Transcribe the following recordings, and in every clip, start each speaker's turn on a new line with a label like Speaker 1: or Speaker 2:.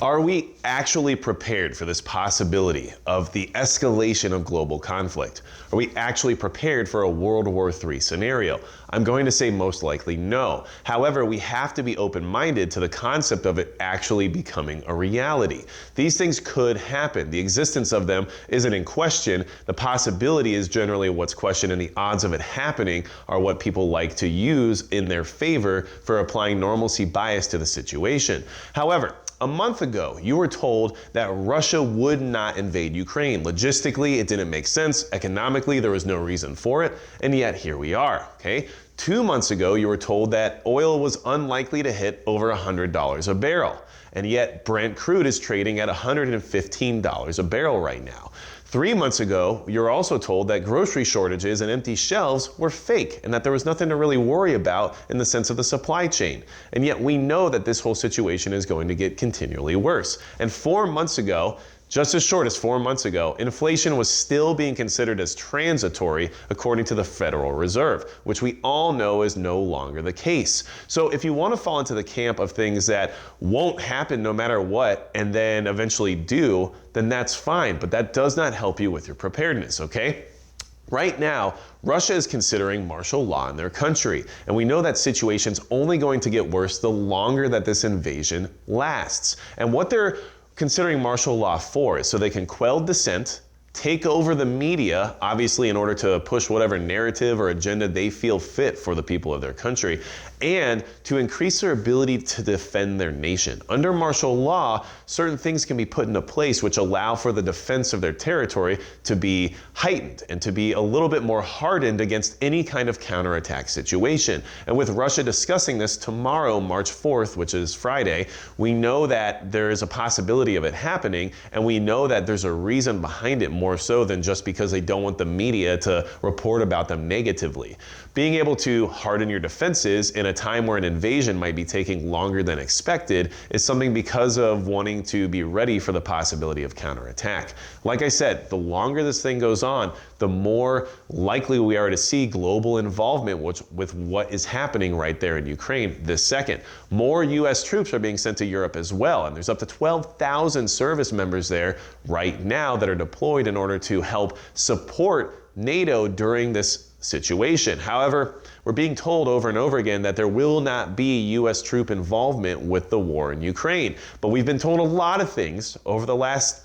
Speaker 1: Are we actually prepared for this possibility of the escalation of global conflict? Are we actually prepared for a World War III scenario? I'm going to say most likely no. However, we have to be open-minded to the concept of it actually becoming a reality. These things could happen. The existence of them isn't in question. The possibility is generally what's questioned, and the odds of it happening are what people like to use in their favor for applying normalcy bias to the situation. However, a month ago, you were told that Russia would not invade Ukraine. Logistically, it didn't make sense. Economically, there was no reason for it. And yet here we are, okay? 2 months ago, you were told that oil was unlikely to hit over $100 a barrel. And yet Brent crude is trading at $115 a barrel right now. 3 months ago, you're also told that grocery shortages and empty shelves were fake and that there was nothing to really worry about in the sense of the supply chain. And yet we know that this whole situation is going to get continually worse. And 4 months ago, just as short as 4 months ago, inflation was still being considered as transitory according to the Federal Reserve, which we all know is no longer the case. So if you want to fall into the camp of things that won't happen no matter what and then eventually do, then that's fine, but that does not help you with your preparedness, okay? Right now, Russia is considering martial law in their country, and we know that situation's only going to get worse the longer that this invasion lasts. And what they're considering martial law for is so they can quell dissent, take over the media, obviously in order to push whatever narrative or agenda they feel fit for the people of their country, and to increase their ability to defend their nation. Under martial law, certain things can be put into place which allow for the defense of their territory to be heightened and to be a little bit more hardened against any kind of counterattack situation. And with Russia discussing this tomorrow, March 4th, which is Friday, we know that there is a possibility of it happening, and we know that there's a reason behind it more so than just because they don't want the media to report about them negatively. Being able to harden your defenses in a time where an invasion might be taking longer than expected is something because of wanting to be ready for the possibility of counterattack. Like I said, the longer this thing goes on, the more likely we are to see global involvement with what is happening right there in Ukraine this second. More U.S. troops are being sent to Europe as well, and there's up to 12,000 service members there right now that are deployed in order to help support NATO during this situation. However, we're being told over and over again that there will not be U.S. troop involvement with the war in Ukraine. But we've been told a lot of things over the last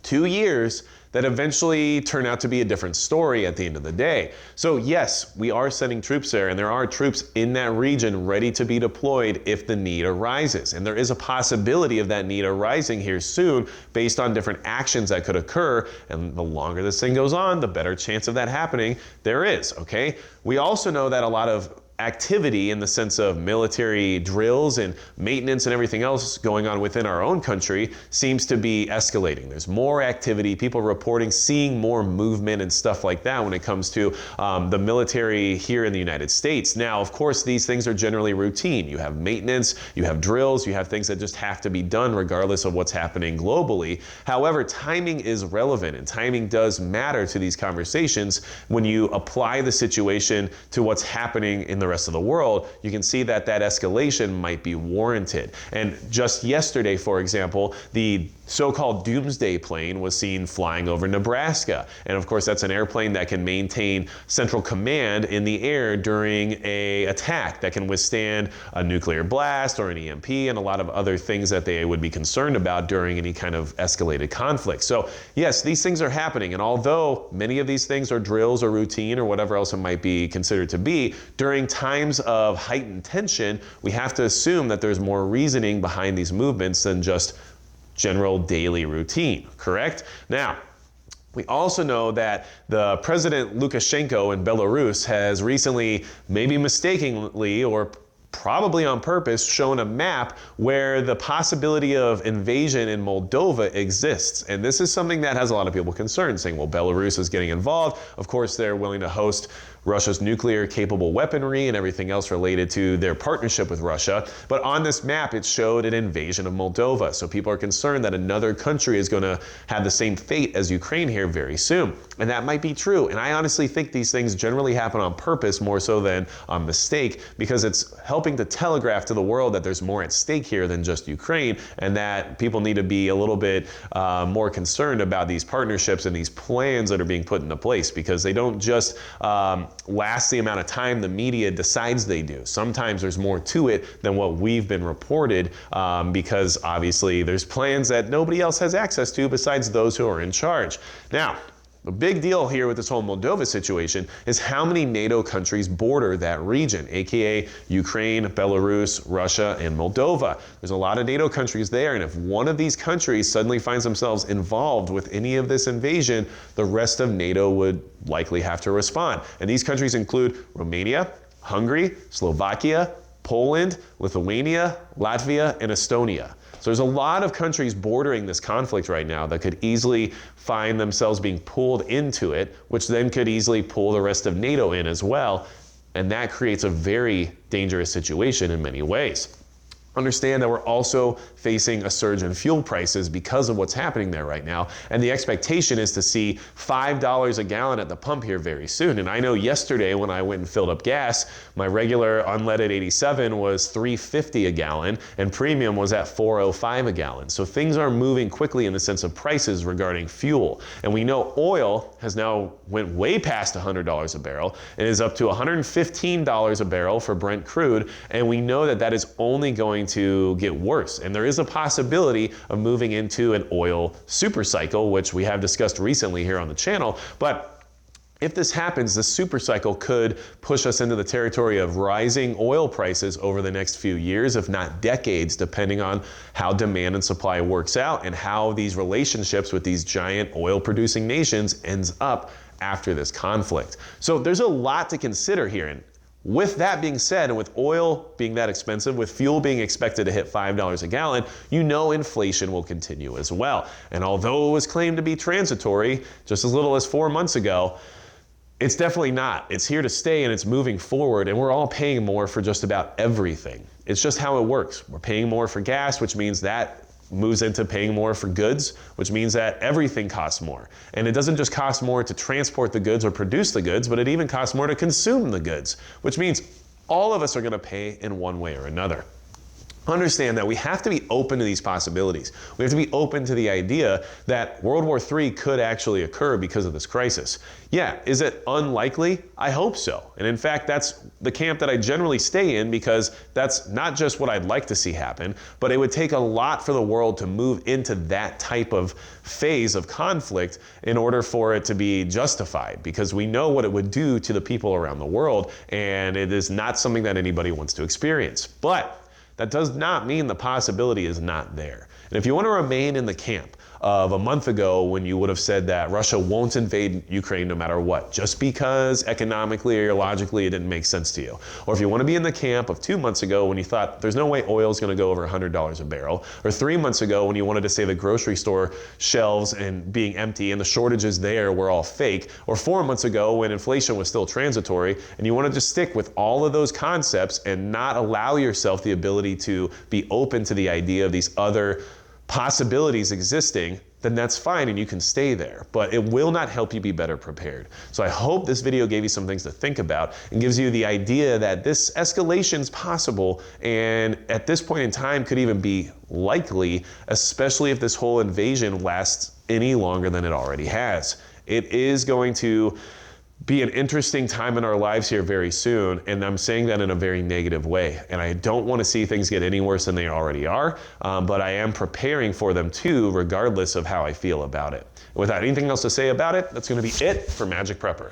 Speaker 1: 2 years that eventually turn out to be a different story at the end of the day. So yes, we are sending troops there, and there are troops in that region ready to be deployed if the need arises. And there is a possibility of that need arising here soon based on different actions that could occur. And the longer this thing goes on, the better chance of that happening there is, okay? We also know that a lot of activity in the sense of military drills and maintenance and everything else going on within our own country seems to be escalating. There's more activity, people reporting seeing more movement and stuff like that when it comes to the military here in the United States. Now, of course, these things are generally routine. You have maintenance, you have drills, you have things that just have to be done regardless of what's happening globally. However, timing is relevant, and timing does matter to these conversations. When you apply the situation to what's happening in the rest of the world, you can see that that escalation might be warranted. And just yesterday, for example, the so-called doomsday plane was seen flying over Nebraska. And of course, that's an airplane that can maintain central command in the air during an attack, that can withstand a nuclear blast or an EMP and a lot of other things that they would be concerned about during any kind of escalated conflict. So yes, these things are happening. And although many of these things are drills or routine or whatever else it might be considered to be, during times of heightened tension, we have to assume that there's more reasoning behind these movements than just general daily routine, correct? Now, we also know that the President Lukashenko in Belarus has recently, maybe mistakenly or probably on purpose, shown a map where the possibility of invasion in Moldova exists. And this is something that has a lot of people concerned, saying, well, Belarus is getting involved. Of course, they're willing to host Russia's nuclear capable weaponry and everything else related to their partnership with Russia. But on this map, it showed an invasion of Moldova. So people are concerned that another country is going to have the same fate as Ukraine here very soon. And that might be true. And I honestly think these things generally happen on purpose more so than on mistake, because it's helping to telegraph to the world that there's more at stake here than just Ukraine, and that people need to be a little bit more concerned about these partnerships and these plans that are being put into place, because they don't just last the amount of time the media decides they do. Sometimes there's more to it than what we've been reported, because obviously there's plans that nobody else has access to besides those who are in charge. Now, the big deal here with this whole Moldova situation is how many NATO countries border that region, aka Ukraine, Belarus, Russia, and Moldova. There's a lot of NATO countries there, and if one of these countries suddenly finds themselves involved with any of this invasion, the rest of NATO would likely have to respond. And these countries include Romania, Hungary, Slovakia, Poland, Lithuania, Latvia, and Estonia. So there's a lot of countries bordering this conflict right now that could easily find themselves being pulled into it, which then could easily pull the rest of NATO in as well. And that creates a very dangerous situation in many ways. Understand that we're also facing a surge in fuel prices because of what's happening there right now. And the expectation is to see $5 a gallon at the pump here very soon. And I know yesterday when I went and filled up gas, my regular unleaded 87 was $3.50 a gallon and premium was at $4.05 a gallon. So things are moving quickly in the sense of prices regarding fuel. And we know oil has now went way past $100 a barrel and is up to $115 a barrel for Brent crude. And we know that that is only going to get worse. And there is a possibility of moving into an oil super cycle, which we have discussed recently here on the channel. But if this happens, the super cycle could push us into the territory of rising oil prices over the next few years, if not decades, depending on how demand and supply works out and how these relationships with these giant oil producing nations ends up after this conflict. So there's a lot to consider here. And with that being said, and with oil being that expensive, with fuel being expected to hit $5 a gallon, you know inflation will continue as well. And although it was claimed to be transitory just as little as 4 months ago, it's definitely not. It's here to stay and it's moving forward, and we're all paying more for just about everything. It's just how it works. We're paying more for gas, which means that moves into paying more for goods, which means that everything costs more. And it doesn't just cost more to transport the goods or produce the goods, but it even costs more to consume the goods, which means all of us are going to pay in one way or another. Understand that we have to be open to these possibilities. We have to be open to the idea that World War III could actually occur because of this crisis. Yeah, is it unlikely? I hope so. And in fact, that's the camp that I generally stay in, because that's not just what I'd like to see happen, but it would take a lot for the world to move into that type of phase of conflict in order for it to be justified, because we know what it would do to the people around the world, and it is not something that anybody wants to experience. But that does not mean the possibility is not there. And if you want to remain in the camp of a month ago when you would have said that Russia won't invade Ukraine no matter what, just because economically or logically it didn't make sense to you, or if you want to be in the camp of 2 months ago when you thought there's no way oil is going to go over $100 a barrel, or 3 months ago when you wanted to say the grocery store shelves and being empty and the shortages there were all fake, or 4 months ago when inflation was still transitory, and you want to just stick with all of those concepts and not allow yourself the ability to be open to the idea of these other possibilities existing, then that's fine and you can stay there. But it will not help you be better prepared. So I hope this video gave you some things to think about and gives you the idea that this escalation is possible, and at this point in time could even be likely, especially if this whole invasion lasts any longer than it already has. It is going to be an interesting time in our lives here very soon, and I'm saying that in a very negative way. And I don't want to see things get any worse than they already are, but I am preparing for them too, regardless of how I feel about it. Without anything else to say about it, that's going to be it for Magic Prepper.